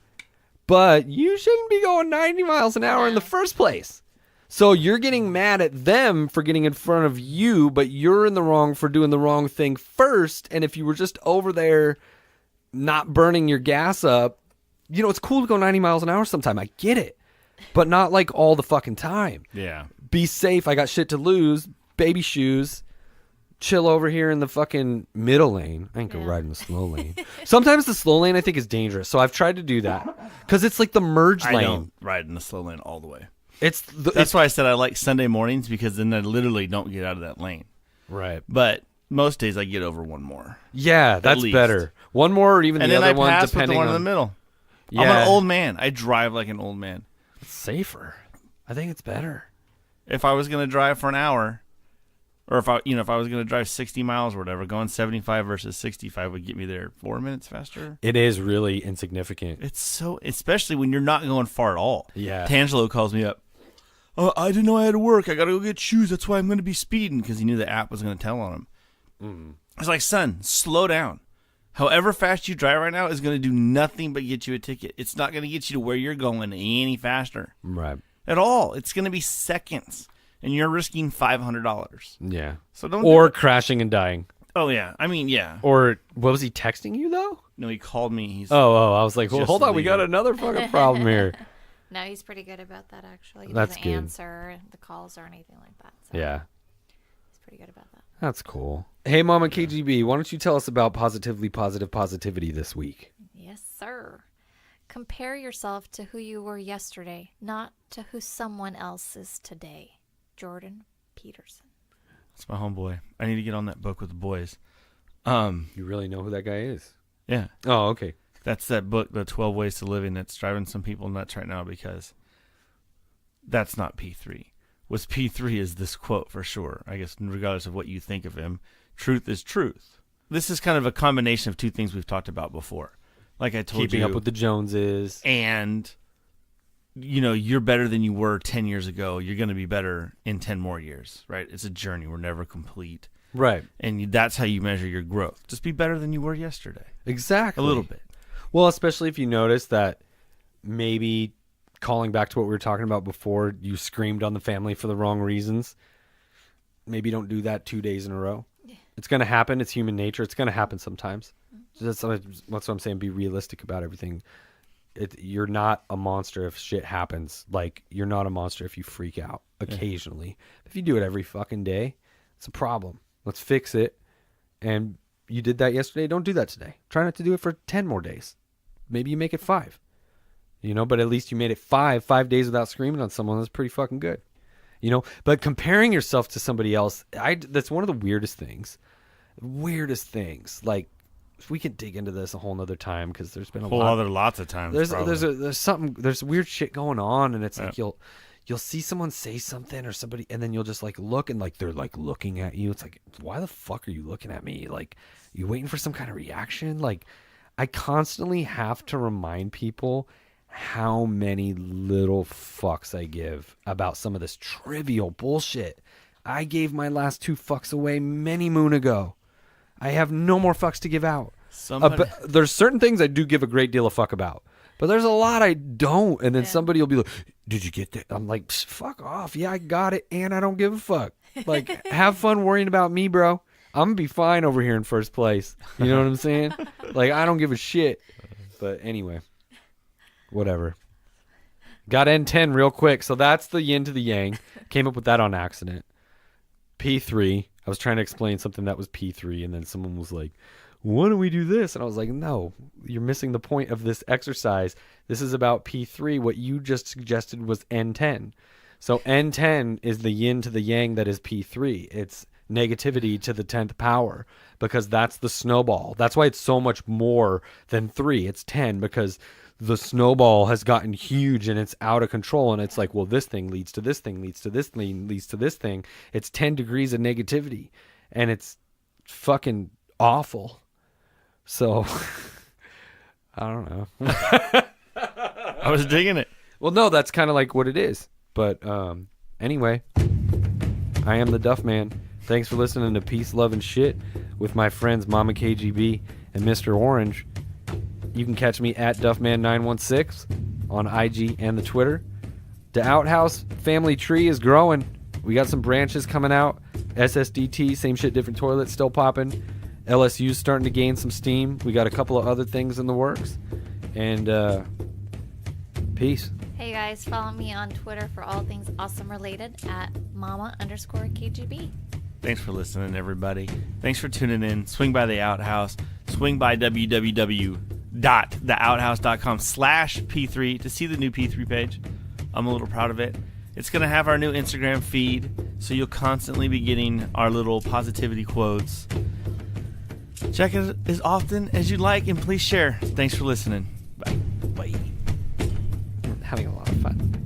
but you shouldn't be going 90 miles an hour in the first place. So you're getting mad at them for getting in front of you, but you're in the wrong for doing the wrong thing first. And if you were just over there not burning your gas up, you know, it's cool to go 90 miles an hour sometime. I get it. But not like all the fucking time. Yeah. Be safe. I got shit to lose. Baby shoes. Chill over here in the fucking middle lane. I ain't go ride in the slow lane. Sometimes the slow lane I think is dangerous. So I've tried to do that. Because it's like the merge lane. I don't ride in the slow lane all the way. That's why I said I like Sunday mornings, because then I literally don't get out of that lane. right. But most days I get over one more. Yeah, that's least. better. One more or even And the then other I one, pass with the depending one on in the middle. Yeah. I'm an old man. I drive like an old man. It's safer. I think it's better. If I was going to drive for an hour, or if I was going to drive 60 miles or whatever, going 75 versus 65 would get me there 4 minutes faster. It is really insignificant. It's so, especially when you're not going far at all. Yeah. Tangelo calls me up. Oh, I didn't know I had to work. I got to go get shoes. That's why I'm going to be speeding, because he knew the app was going to tell on him. I was like, son, slow down. However fast you drive right now is going to do nothing but get you a ticket. It's not going to get you to where you're going any faster Right. at all. It's going to be seconds, and you're risking $500. Yeah. So don't. Or do it. crashing and dying. Oh yeah, I mean yeah. Or what was he texting you though? No, he called me. He's Oh, I was like, well, Just hold on, we got leaving. another fucking problem here. No, he's pretty good about that, actually. He That's doesn't good. answer the calls or anything like that. So Yeah. he's pretty good about that. That's cool. Hey, Mama KGB, why don't you tell us about positivity this week? Yes, sir. Compare yourself to who you were yesterday, not to who someone else is today. Jordan Peterson. That's my homeboy. I need to get on that book with the boys. You really know who that guy is? Yeah. Oh, okay. That's that book, The 12 Ways to Living, that's driving some people nuts right now because that's not P3. What's P3 is this quote for sure. I guess regardless of what you think of him, truth is truth. This is kind of a combination of two things we've talked about before. Like I told you. Keeping up with the Joneses. And, you're better than you were 10 years ago. You're going to be better in 10 more years, right? It's a journey. We're never complete. Right. And that's how you measure your growth. Just be better than you were yesterday. Exactly. A little bit. Well, especially if you notice that maybe calling back to what we were talking about before, you screamed on the family for the wrong reasons. Maybe don't do that 2 days in a row. Yeah. It's going to happen. It's human nature. It's going to happen sometimes. That's what I'm saying. Be realistic about everything. You're not a monster if shit happens. Like, you're not a monster if you freak out occasionally. Yeah. If you do it every fucking day, it's a problem. Let's fix it. And you did that yesterday. Don't do that today. Try not to do it for 10 more days. Maybe you make it 5. But at least you made it 5 days without screaming on someone. That's pretty fucking good. But comparing yourself to somebody else, that's one of the weirdest things. Like, we can dig into this a whole nother time because there's been lots of times. There's weird shit going on, and it's like you'll see someone say something or somebody, and then you'll just like look, and like they're like looking at you. It's like, why the fuck are you looking at me? Like, you waiting for some kind of reaction? Like, I constantly have to remind people how many little fucks I give about some of this trivial bullshit. I gave my last 2 fucks away many moon ago. I have no more fucks to give out. There's certain things I do give a great deal of fuck about, but there's a lot I don't. And then somebody will be like, did you get that? I'm like, fuck off. Yeah, I got it. And I don't give a fuck. Like, have fun worrying about me, bro. I'm going to be fine over here in first place. You know what I'm saying? Like, I don't give a shit. But anyway, whatever. Got N10 real quick. So that's the yin to the yang. Came up with that on accident. P3. I was trying to explain something that was P3, and then someone was like, why don't we do this? And I was like, no, you're missing the point of this exercise. This is about P3. What you just suggested was N10. So N10 is the yin to the yang that is P3. It's negativity to the 10th power, because that's the snowball. That's why it's so much more than 3. It's 10 because the snowball has gotten huge and it's out of control, and it's like, well, this thing leads to this thing, leads to this thing, leads to this thing. It's 10 degrees of negativity, and it's fucking awful. So I don't know. I was digging it. Well, no, that's kind of like what it is. But anyway, I am the Duffman. Thanks for listening to Peace, Love, and Shit with my friends Mama KGB and Mr. Orange. You can catch me at Duffman916 on IG and the Twitter. The OutHouse family tree is growing. We got some branches coming out. SSDT, same shit, different toilet, still popping. LSU's starting to gain some steam. We got a couple of other things in the works. And peace. Hey guys, follow me on Twitter for all things awesome related at Mama_KGB. Thanks for listening, everybody. Thanks for tuning in. Swing by the OutHouse. Swing by www.theouthouse.com/P3 to see the new P3 page. I'm a little proud of it. It's going to have our new Instagram feed, so you'll constantly be getting our little positivity quotes. Check it as often as you'd like, and please share. Thanks for listening. Bye. Having a lot of fun.